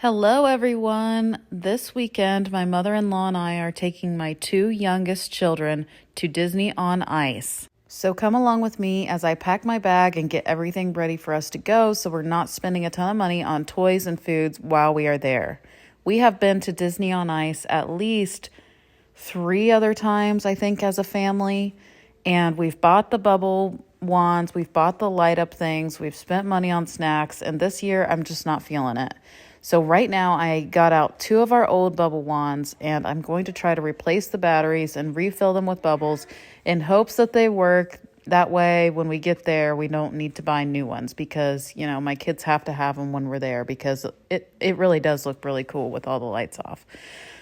Hello, everyone. This weekend, my mother-in-law and I are taking my two youngest children to Disney on Ice. So come along with me as I pack my bag and get everything ready for us to go so we're not spending a ton of money on toys and foods while we are there. We have been to Disney on Ice at least 3 other times, I think, as a family. And we've bought the bubble wands, we've bought the light up things, we've spent money on snacks, and this year I'm just not feeling it. So right now I got out 2 of our old bubble wands and I'm going to try to replace the batteries and refill them with bubbles in hopes that they work. That way when we get there, we don't need to buy new ones because, my kids have to have them when we're there because it really does look really cool with all the lights off.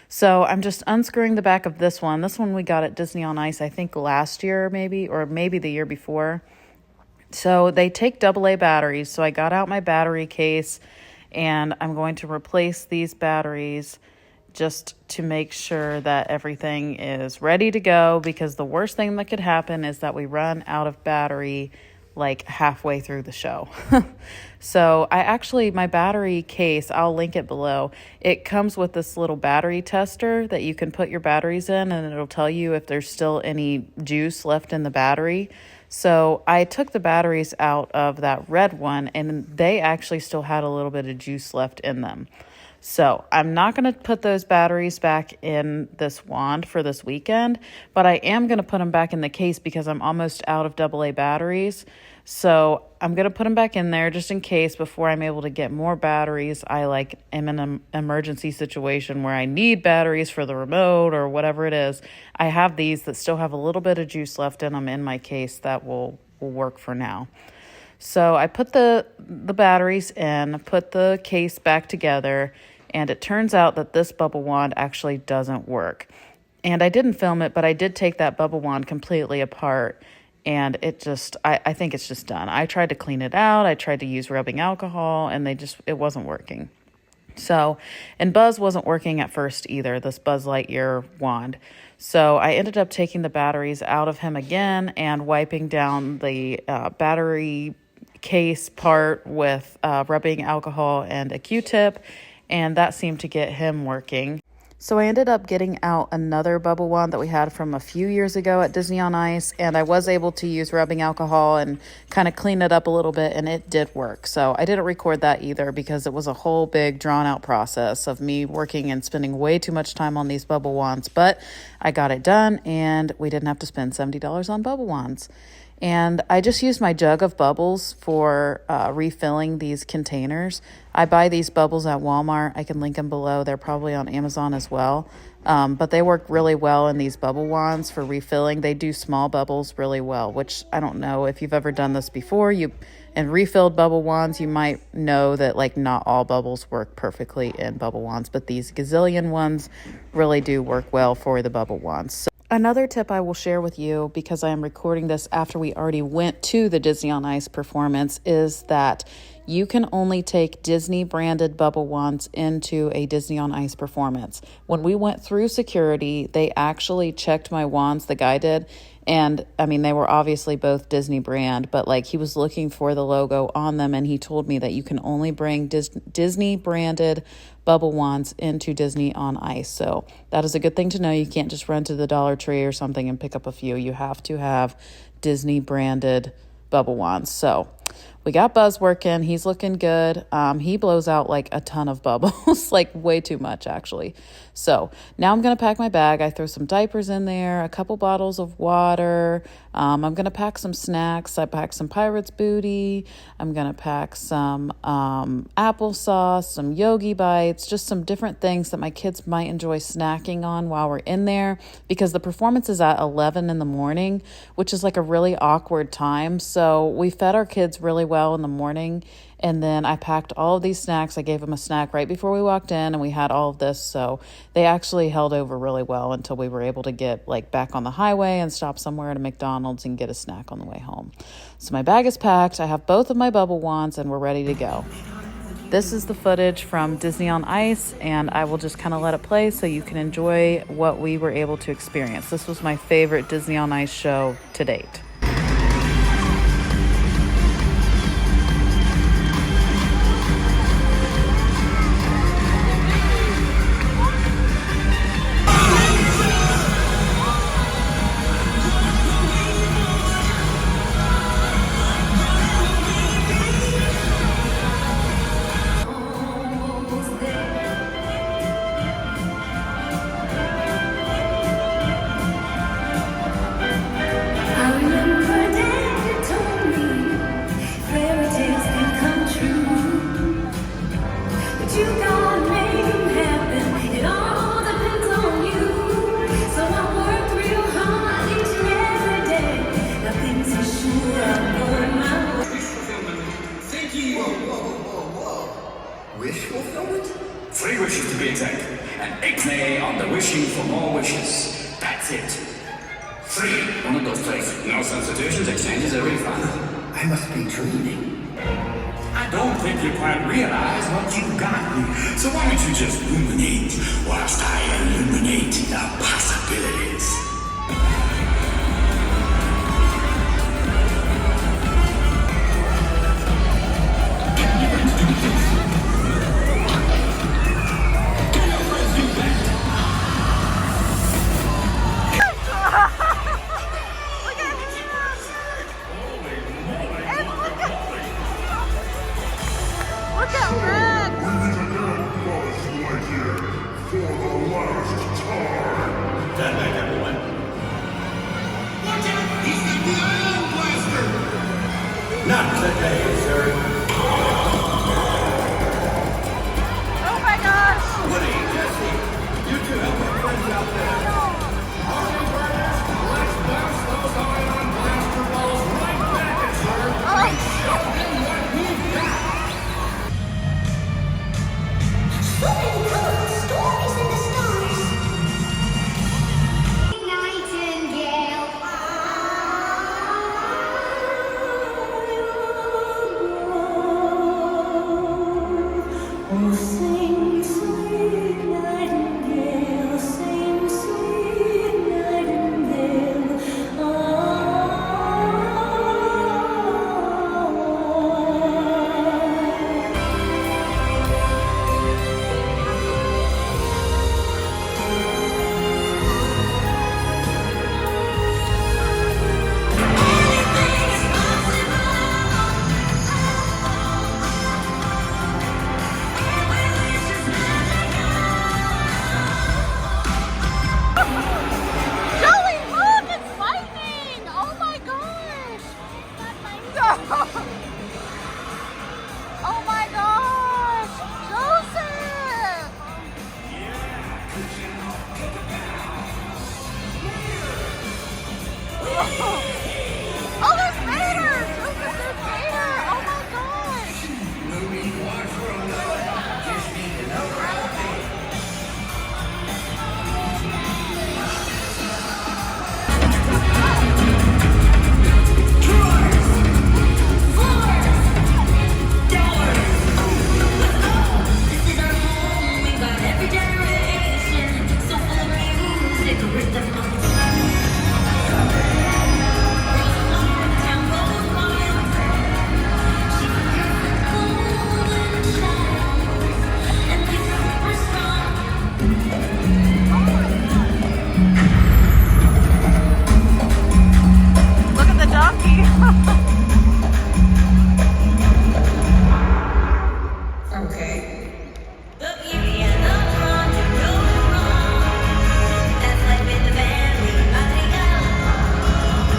So I'm just unscrewing the back of this one. This one we got at Disney on Ice, I think last year maybe, or maybe the year before. So they take AA batteries. So I got out my battery case and I'm going to replace these batteries just to make sure that everything is ready to go, because the worst thing that could happen is that we run out of battery like halfway through the show. So my battery case, I'll link it below. It comes with this little battery tester that you can put your batteries in and it'll tell you if there's still any juice left in the battery. So I took the batteries out of that red one and they actually still had a little bit of juice left in them. So I'm not going to put those batteries back in this wand for this weekend, but I am going to put them back in the case because I'm almost out of AA batteries. So I'm going to put them back in there just in case before I'm able to get more batteries. I am in an emergency situation where I need batteries for the remote or whatever it is. I have these that still have a little bit of juice left in them in my case that will work for now. So I put the batteries in, put the case back together, and it turns out that this bubble wand actually doesn't work. And I didn't film it, but I did take that bubble wand completely apart, and I think it's just done. I tried to clean it out, I tried to use rubbing alcohol, and it wasn't working. So, and Buzz wasn't working at first either, this Buzz Lightyear wand. So I ended up taking the batteries out of him again and wiping down the battery case part with rubbing alcohol and a Q-tip, and that seemed to get him working. So I ended up getting out another bubble wand that we had from a few years ago at Disney on Ice, and I was able to use rubbing alcohol and kind of clean it up a little bit, and it did work. So I didn't record that either because it was a whole big drawn out process of me working and spending way too much time on these bubble wands, but I got it done and we didn't have to spend $70 on bubble wands. And I just used my jug of bubbles for refilling these containers. I buy these bubbles at Walmart. I can link them below. They're probably on Amazon as well. But they work really well in these bubble wands for refilling. They do small bubbles really well, which I don't know if you've ever done this before. And refilled bubble wands, you might know that not all bubbles work perfectly in bubble wands, but these gazillion ones really do work well for the bubble wands. So another tip I will share with you, because I am recording this after we already went to the Disney on Ice performance, is that you can only take Disney branded bubble wands into a Disney on Ice performance. When we went through security, they actually checked my wands, the guy did, and they were obviously both Disney brand, but he was looking for the logo on them, and he told me that you can only bring Disney branded bubble wands into Disney on Ice. So that is a good thing to know. You can't just run to the Dollar Tree or something and pick up a few. You have to have Disney branded bubble wands. So we got Buzz working. He's looking good. He blows out a ton of bubbles, way too much actually. So now I'm going to pack my bag. I throw some diapers in there, a couple bottles of water. I'm going to pack some snacks. I pack some Pirates Booty. I'm going to pack some applesauce, some Yogi Bites, just some different things that my kids might enjoy snacking on while we're in there, because the performance is at 11 in the morning, which is a really awkward time. So we fed our kids really well in the morning, and then I packed all of these snacks. I gave them a snack right before we walked in, and we had all of this, so they actually held over really well until we were able to get back on the highway and stop somewhere at a McDonald's and get a snack on the way home. So my bag is packed. I have both of my bubble wands and we're ready to go. This is the footage from Disney on Ice, and I will just kind of let it play so you can enjoy what we were able to experience. This was my favorite Disney on Ice show to date. you got made happen. It all depends on you. So I worked real hard each and every day. Now things are sure are going my way. Wish fulfillment. Thank you. Whoa. Wish fulfillment? 3 wishes to be exact. And ixnay on the wishing for more wishes. That's it. 3. One of those 3. No substitutions, exchanges, a refund. I must be dreaming. I don't think you quite realize what you've got. So why don't you just ruminate whilst I illuminate the possibilities? Look at Rex! Stand back, everyone. Watch out! He's got the ion blaster! Not today, sir. Oh my gosh! Woody, Jesse, you two help my friends out there. Let's bounce those ion blaster balls right back at sir! And show him what we've got! So many colorful stories in the stars. Nightingale. Oh, sing, sweet nightingale, sing, sweet nightingale. Joey, look! It's lightning! Oh my gosh! Oh my gosh! Joseph! Oh, there's Vader! Joseph, there's Vader! Oh my gosh! Look at the donkey! Okay. The beauty and the charm to go wrong. That's like in the family, Madrigal.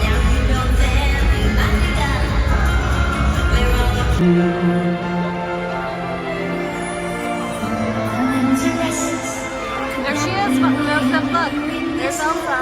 Now you know family, Madrigal. We're all There she is! Look, look, look! There's Elsa!